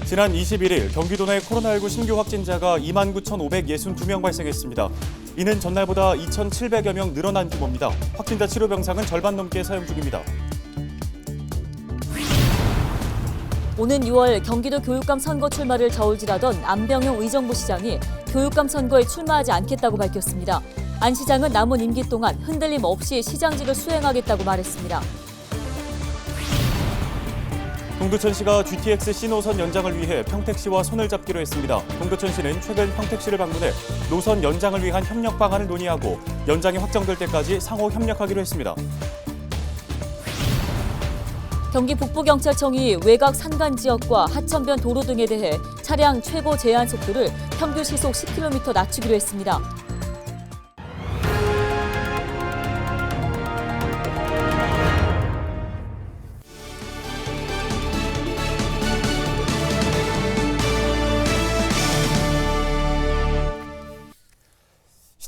지난 21일 경기도 내 코로나19 신규 확진자가 29,562명 발생했습니다. 이는 전날보다 2,700여 명 늘어난 규모입니다. 확진자 치료 병상은 절반 넘게 사용 중입니다. 오는 6월 경기도 교육감 선거 출마를 저울질하던 안병용 의정부 시장이 교육감 선거에 출마하지 않겠다고 밝혔습니다. 안 시장은 남은 임기 동안 흔들림 없이 시장직을 수행하겠다고 말했습니다. 동두천시가 GTX 신호선 연장을 위해 평택시와 손을 잡기로 했습니다. 동두천시는 최근 평택시를 방문해 노선 연장을 위한 협력 방안을 논의하고 연장이 확정될 때까지 상호 협력하기로 했습니다. 경기 북부경찰청이 외곽 산간 지역과 하천변 도로 등에 대해 차량 최고 제한 속도를 평균 시속 10km 낮추기로 했습니다.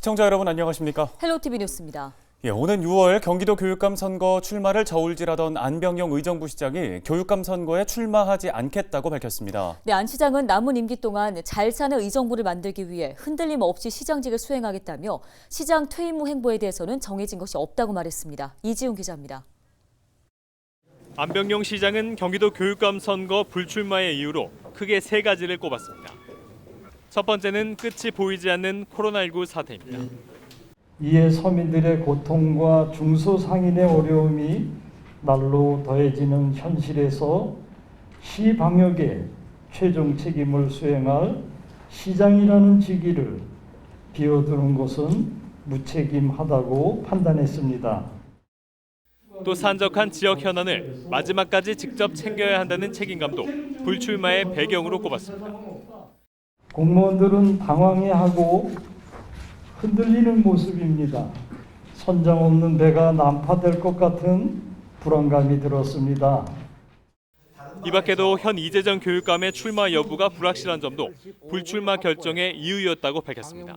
시청자 여러분 안녕하십니까? 헬로티비 뉴스입니다. 오는 6월 경기도 교육감 선거 출마를 저울질하던 안병용 의정부 시장이 교육감 선거에 출마하지 않겠다고 밝혔습니다. 네, 안 시장은 남은 임기 동안 잘 사는 의정부를 만들기 위해 흔들림 없이 시장직을 수행하겠다며 시장 퇴임 후 행보에 대해서는 정해진 것이 없다고 말했습니다. 이지훈 기자입니다. 안병용 시장은 경기도 교육감 선거 불출마의 이유로 크게 세 가지를 꼽았습니다. 첫 번째는 끝이 보이지 않는 코로나19 사태입니다. 이에 서민들의 고통과 중소상인의 어려움이 날로 더해지는 현실에서 시 방역에 최종 책임을 수행할 시장이라는 직위를 비워두는 것은 무책임하다고 판단했습니다. 또 산적한 지역 현안을 마지막까지 직접 챙겨야 한다는 책임감도 불출마의 배경으로 꼽았습니다. 공무원들은 당황해하고 흔들리는 모습입니다. 선장 없는 배가 난파될 것 같은 불안감이 들었습니다. 이 밖에도 현 이재정 교육감의 출마 여부가 불확실한 점도 불출마 결정의 이유였다고 밝혔습니다.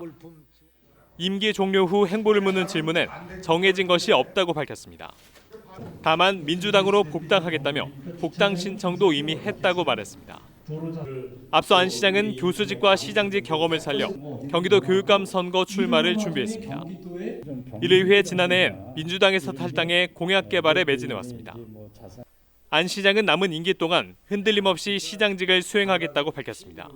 임기 종료 후 행보를 묻는 질문엔 정해진 것이 없다고 밝혔습니다. 다만 민주당으로 복당하겠다며 복당 신청도 이미 했다고 말했습니다. 앞서 안 시장은 교수직과 시장직 경험을 살려 경기도 교육감 선거 출마를 준비했습니다. 이를 위해 지난해엔 민주당에서 탈당해 공약 개발에 매진해왔습니다. 안 시장은 남은 임기 동안 흔들림 없이 시장직을 수행하겠다고 밝혔습니다.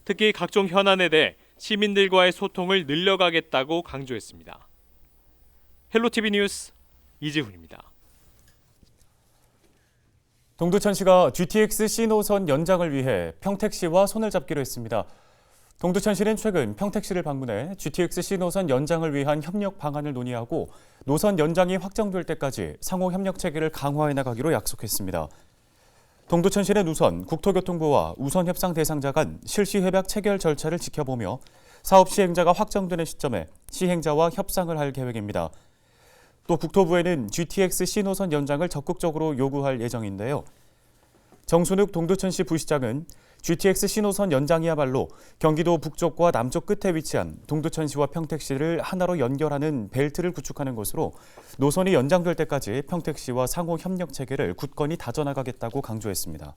특히 각종 현안에 대해 시민들과의 소통을 늘려가겠다고 강조했습니다. 헬로티비 뉴스 이지훈입니다. 동두천시가 GTX 신호선 연장을 위해 평택시와 손을 잡기로 했습니다. 동두천시는 최근 평택시를 방문해 GTX 신호선 연장을 위한 협력 방안을 논의하고 노선 연장이 확정될 때까지 상호 협력 체계를 강화해 나가기로 약속했습니다. 동두천시는 우선 국토교통부와 우선 협상 대상자 간 실시 협약 체결 절차를 지켜보며 사업 시행자가 확정되는 시점에 시행자와 협상을 할 계획입니다. 또 국토부에는 GTX 신호선 연장을 적극적으로 요구할 예정인데요. 정순욱 동두천시 부시장은 GTX 신호선 연장이야말로 경기도 북쪽과 남쪽 끝에 위치한 동두천시와 평택시를 하나로 연결하는 벨트를 구축하는 것으로 노선이 연장될 때까지 평택시와 상호 협력 체계를 굳건히 다져나가겠다고 강조했습니다.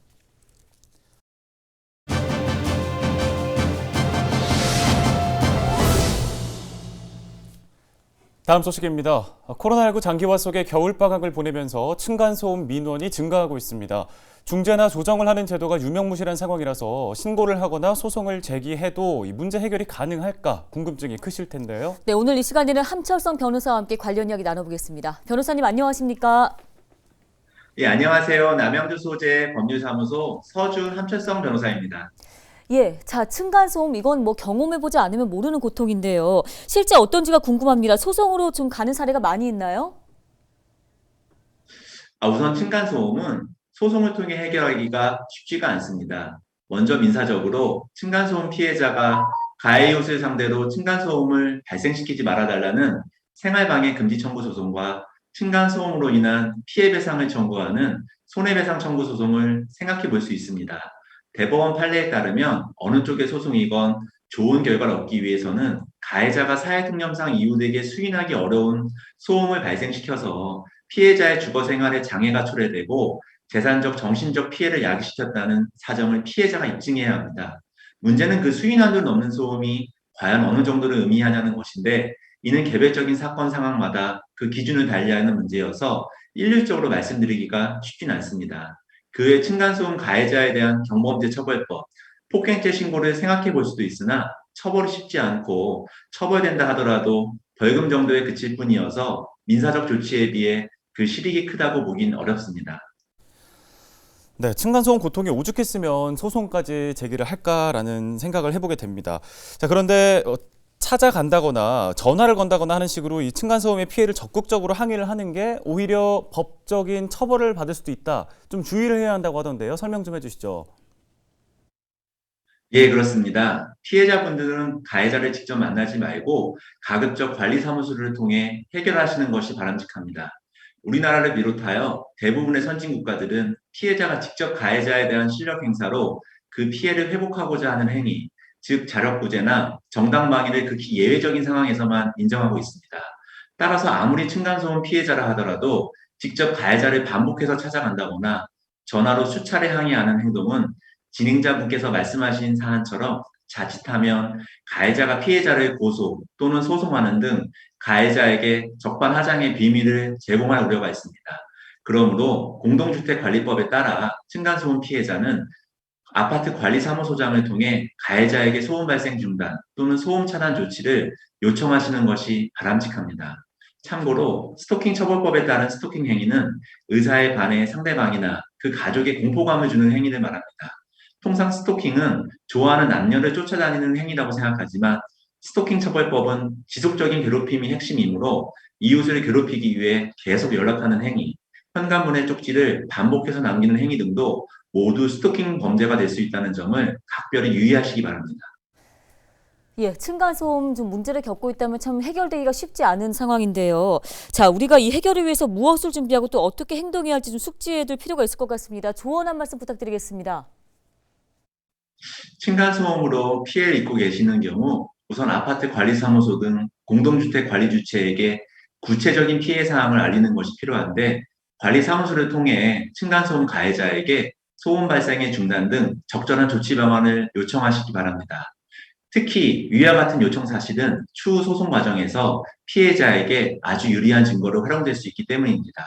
다음 소식입니다. 코로나19 장기화 속의 겨울방학을 보내면서 층간소음 민원이 증가하고 있습니다. 중재나 조정을 하는 제도가 유명무실한 상황이라서 신고를 하거나 소송을 제기해도 이 문제 해결이 가능할까 궁금증이 크실 텐데요. 네, 오늘 이 시간에는 함철성 변호사와 함께 관련 이야기 나눠보겠습니다. 변호사님 안녕하십니까? 예, 안녕하세요. 남양주 소재 법률사무소 서준 함철성 변호사입니다. 예, 자, 층간소음 이건 뭐 경험해보지 않으면 모르는 고통인데요. 실제 어떤지가 궁금합니다. 소송으로 좀 가는 사례가 많이 있나요? 우선 층간소음은 소송을 통해 해결하기가 쉽지가 않습니다. 먼저 민사적으로 층간소음 피해자가 가해이웃을 상대로 층간소음을 발생시키지 말아달라는 생활방해 금지 청구 소송과 층간소음으로 인한 피해배상을 청구하는 손해배상 청구 소송을 생각해 볼 수 있습니다. 대법원 판례에 따르면 어느 쪽의 소송이건 좋은 결과를 얻기 위해서는 가해자가 사회특념상 이웃에게 수인하기 어려운 소음을 발생시켜서 피해자의 주거생활에 장애가 초래되고 재산적, 정신적 피해를 야기시켰다는 사정을 피해자가 입증해야 합니다. 문제는 그 수인 한도 넘는 소음이 과연 어느 정도를 의미하냐는 것인데 이는 개별적인 사건 상황마다 그 기준을 달리하는 문제여서 일률적으로 말씀드리기가 쉽진 않습니다. 그 외 층간소음 가해자에 대한 경범죄 처벌법, 폭행죄 신고를 생각해 볼 수도 있으나 처벌이 쉽지 않고 처벌된다 하더라도 벌금 정도에 그칠 뿐이어서 민사적 조치에 비해 그 실익이 크다고 보긴 어렵습니다. 네, 층간소음 고통이 오죽했으면 소송까지 제기를 할까라는 생각을 해보게 됩니다. 자, 그런데 찾아간다거나 전화를 건다거나 하는 식으로 이 층간소음의 피해를 적극적으로 항의를 하는 게 오히려 법적인 처벌을 받을 수도 있다. 좀 주의를 해야 한다고 하던데요. 설명 좀 해주시죠. 예, 그렇습니다. 피해자분들은 가해자를 직접 만나지 말고 가급적 관리사무소를 통해 해결하시는 것이 바람직합니다. 우리나라를 비롯하여 대부분의 선진 국가들은 피해자가 직접 가해자에 대한 실력 행사로 그 피해를 회복하고자 하는 행위, 즉 자력구제나 정당방위를 극히 예외적인 상황에서만 인정하고 있습니다. 따라서 아무리 층간소음 피해자라 하더라도 직접 가해자를 반복해서 찾아간다거나 전화로 수차례 항의하는 행동은 진행자분께서 말씀하신 사안처럼 자칫하면 가해자가 피해자를 고소 또는 소송하는 등 가해자에게 적반하장의 비밀을 제공할 우려가 있습니다. 그러므로 공동주택관리법에 따라 층간소음 피해자는 아파트 관리사무소장을 통해 가해자에게 소음 발생 중단 또는 소음 차단 조치를 요청하시는 것이 바람직합니다. 참고로 스토킹 처벌법에 따른 스토킹 행위는 의사에 반해 상대방이나 그 가족에 공포감을 주는 행위를 말합니다. 통상 스토킹은 좋아하는 남녀를 쫓아다니는 행위라고 생각하지만 스토킹 처벌법은 지속적인 괴롭힘이 핵심이므로 이웃을 괴롭히기 위해 계속 연락하는 행위, 현관문의 쪽지를 반복해서 남기는 행위 등도 모두 스토킹 범죄가 될 수 있다는 점을 각별히 유의하시기 바랍니다. 예, 층간소음 좀 문제를 겪고 있다면 참 해결되기가 쉽지 않은 상황인데요. 자, 우리가 이 해결을 위해서 무엇을 준비하고 또 어떻게 행동해야 할지 좀 숙지해둘 필요가 있을 것 같습니다. 조언 한 말씀 부탁드리겠습니다. 층간소음으로 피해를 입고 계시는 경우 우선 아파트 관리사무소 등 공동주택 관리 주체에게 구체적인 피해 사항을 알리는 것이 필요한데 관리사무소를 통해 층간소음 가해자에게 소음 발생의 중단 등 적절한 조치 방안을 요청하시기 바랍니다. 특히 위와 같은 요청 사실은 추후 소송 과정에서 피해자에게 아주 유리한 증거로 활용될 수 있기 때문입니다.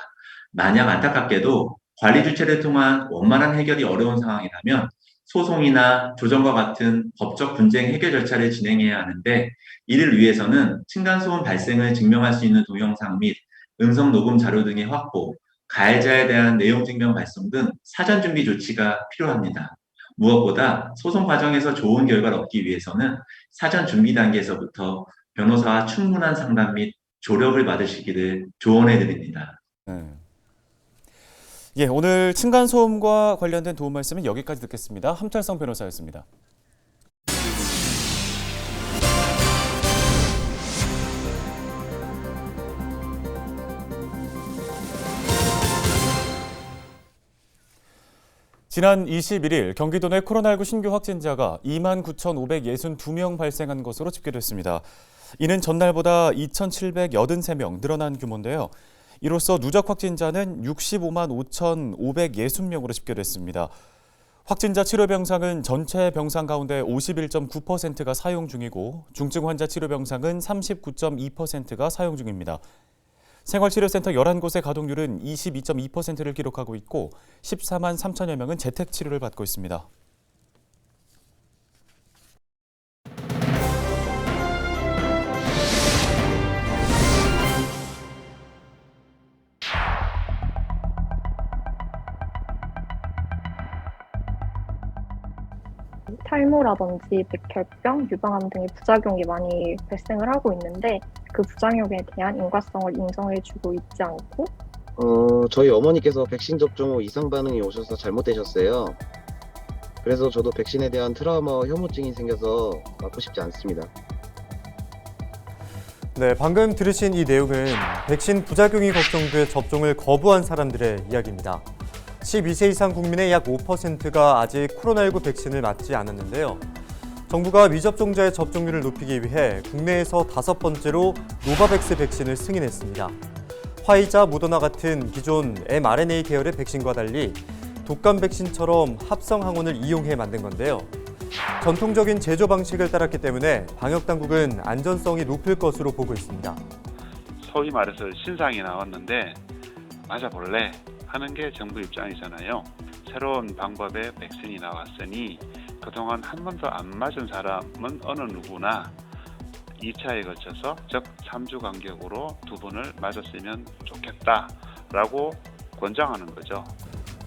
만약 안타깝게도 관리 주체를 통한 원만한 해결이 어려운 상황이라면 소송이나 조정과 같은 법적 분쟁 해결 절차를 진행해야 하는데 이를 위해서는 층간소음 발생을 증명할 수 있는 동영상 및 음성 녹음 자료 등의 확보, 가해자에 대한 내용 증명 발송 등 사전 준비 조치가 필요합니다. 무엇보다 소송 과정에서 좋은 결과를 얻기 위해서는 사전 준비 단계에서부터 변호사와 충분한 상담 및 조력을 받으시기를 조언해 드립니다. 예, 오늘 층간소음과 관련된 도움 말씀은 여기까지 듣겠습니다. 함철성 변호사였습니다. 지난 21일 경기도 내 코로나19 신규 확진자가 29,562명 발생한 것으로 집계됐습니다. 이는 전날보다 2,783명 늘어난 규모인데요. 이로써 누적 확진자는 65만 5,560명으로 집계됐습니다. 확진자 치료 병상은 전체 병상 가운데 51.9%가 사용 중이고 중증 환자 치료 병상은 39.2%가 사용 중입니다. 생활치료센터 11곳의 가동률은 22.2%를 기록하고 있고 14만 3천여 명은 재택 치료를 받고 있습니다. 탈모라든지 백혈병, 유방암 등의 부작용이 많이 발생을 하고 있는데 그 부작용에 대한 인과성을 인정해주고 있지 않고 저희 어머니께서 백신 접종 후 이상 반응이 오셔서 잘못되셨어요. 그래서 저도 백신에 대한 트라우마와 혐오증이 생겨서 맞고 싶지 않습니다. 네, 방금 들으신 이 내용은 백신 부작용이 걱정돼 접종을 거부한 사람들의 이야기입니다. 12세 이상 국민의 약 5%가 아직 코로나19 백신을 맞지 않았는데요. 정부가 미접종자의 접종률을 높이기 위해 국내에서 5번째로 노바백스 백신을 승인했습니다. 화이자, 모더나 같은 기존 mRNA 계열의 백신과 달리 독감 백신처럼 합성 항원을 이용해 만든 건데요. 전통적인 제조 방식을 따랐기 때문에 방역 당국은 안전성이 높을 것으로 보고 있습니다. 소위 말해서 신상이 나왔는데 맞아볼래 하는 게 정부 입장이잖아요. 새로운 방법의 백신이 나왔으니 그동안 한 번도 안 맞은 사람은 어느 누구나 2차에 거쳐서 즉 3주 간격으로 2번을 맞았으면 좋겠다라고 권장하는 거죠.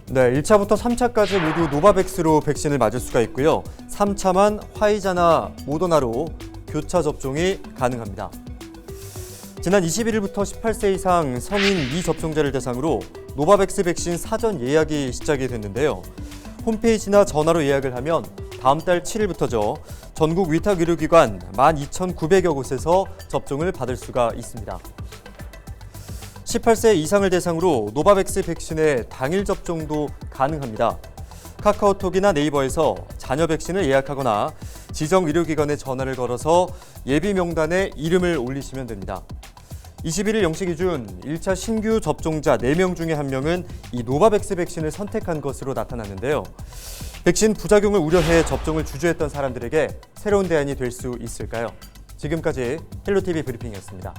네, 1차부터 3차까지 모두 노바백스로 백신을 맞을 수가 있고요. 3차만 화이자나 모더나로 교차 접종이 가능합니다. 지난 21일부터 18세 이상 성인 미접종자를 대상으로 노바백스 백신 사전 예약이 시작이 됐는데요. 홈페이지나 전화로 예약을 하면 다음 달 7일부터죠. 전국 위탁 의료기관 12,900여 곳에서 접종을 받을 수가 있습니다. 18세 이상을 대상으로 노바백스 백신의 당일 접종도 가능합니다. 카카오톡이나 네이버에서 자녀 백신을 예약하거나 지정 의료기관에 전화를 걸어서 예비 명단에 이름을 올리시면 됩니다. 21일 0시 기준 1차 신규 접종자 4명 중에 1명은 이 노바백스 백신을 선택한 것으로 나타났는데요. 백신 부작용을 우려해 접종을 주저했던 사람들에게 새로운 대안이 될 수 있을까요? 지금까지 헬로티비 브리핑이었습니다.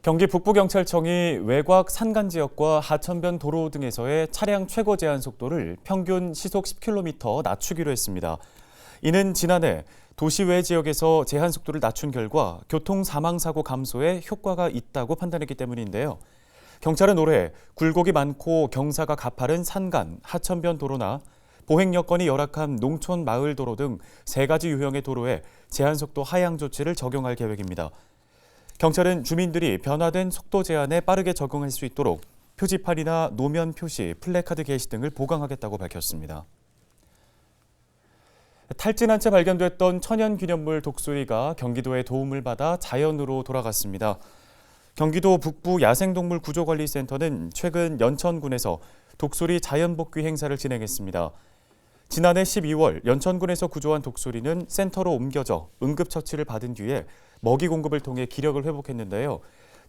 경기 북부경찰청이 외곽 산간 지역과 하천변 도로 등에서의 차량 최고 제한 속도를 평균 시속 10km 낮추기로 했습니다. 이는 지난해 도시 외 지역에서 제한 속도를 낮춘 결과 교통 사망 사고 감소에 효과가 있다고 판단했기 때문인데요. 경찰은 올해 굴곡이 많고 경사가 가파른 산간, 하천변 도로나 보행 여건이 열악한 농촌 마을 도로 등 3가지 유형의 도로에 제한 속도 하향 조치를 적용할 계획입니다. 경찰은 주민들이 변화된 속도 제한에 빠르게 적응할 수 있도록 표지판이나 노면 표시, 플래카드 게시 등을 보강하겠다고 밝혔습니다. 탈진한 채 발견됐던 천연기념물 독수리가 경기도의 도움을 받아 자연으로 돌아갔습니다. 경기도 북부 야생동물 구조관리센터는 최근 연천군에서 독수리 자연복귀 행사를 진행했습니다. 지난해 12월 연천군에서 구조한 독수리는 센터로 옮겨져 응급처치를 받은 뒤에 먹이 공급을 통해 기력을 회복했는데요.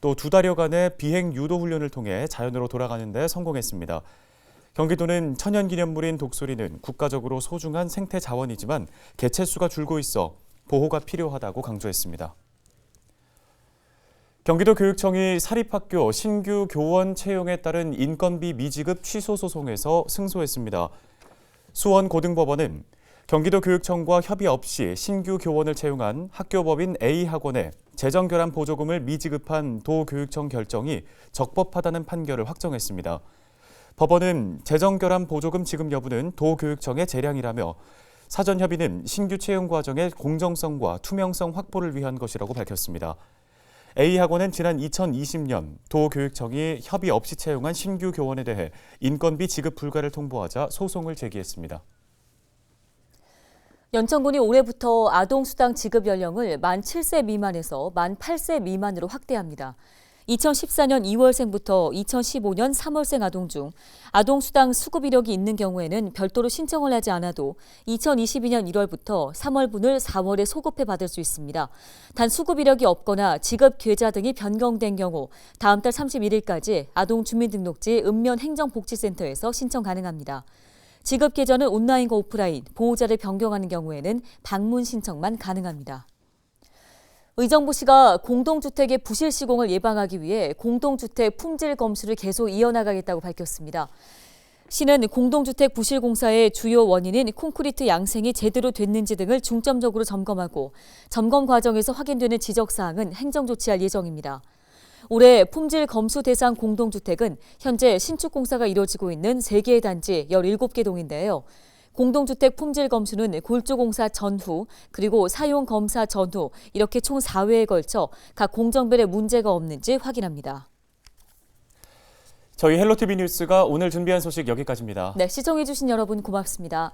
또 2달여간의 비행 유도 훈련을 통해 자연으로 돌아가는 데 성공했습니다. 경기도는 천연기념물인 독수리는 국가적으로 소중한 생태 자원이지만 개체수가 줄고 있어 보호가 필요하다고 강조했습니다. 경기도 교육청이 사립학교 신규 교원 채용에 따른 인건비 미지급 취소 소송에서 승소했습니다. 수원고등법원은 경기도 교육청과 협의 없이 신규 교원을 채용한 학교법인 A학원에 재정결함 보조금을 미지급한 도교육청 결정이 적법하다는 판결을 확정했습니다. 법원은 재정결함 보조금 지급 여부는 도교육청의 재량이라며 사전 협의는 신규 채용 과정의 공정성과 투명성 확보를 위한 것이라고 밝혔습니다. A학원은 지난 2020년 도교육청이 협의 없이 채용한 신규 교원에 대해 인건비 지급 불가를 통보하자 소송을 제기했습니다. 연천군이 올해부터 아동수당 지급 연령을 만 7세 미만에서 만 8세 미만으로 확대합니다. 2014년 2월생부터 2015년 3월생 아동 중 아동수당 수급 이력이 있는 경우에는 별도로 신청을 하지 않아도 2022년 1월부터 3월분을 4월에 소급해 받을 수 있습니다. 단 수급 이력이 없거나 지급 계좌 등이 변경된 경우 다음 달 31일까지 아동주민등록지 읍면행정복지센터에서 신청 가능합니다. 지급 계좌는 온라인과 오프라인, 보호자를 변경하는 경우에는 방문 신청만 가능합니다. 의정부시가 공동주택의 부실 시공을 예방하기 위해 공동주택 품질 검수를 계속 이어나가겠다고 밝혔습니다. 시는 공동주택 부실 공사의 주요 원인인 콘크리트 양생이 제대로 됐는지 등을 중점적으로 점검하고 점검 과정에서 확인되는 지적사항은 행정조치할 예정입니다. 올해 품질 검수 대상 공동주택은 현재 신축 공사가 이루어지고 있는 3개의 단지 17개 동인데요. 공동주택 품질 검수는 골조공사 전후 그리고 사용검사 전후 이렇게 총 4회에 걸쳐 각 공정별에 문제가 없는지 확인합니다. 저희 헬로티비 뉴스가 오늘 준비한 소식 여기까지입니다. 네, 시청해주신 여러분 고맙습니다.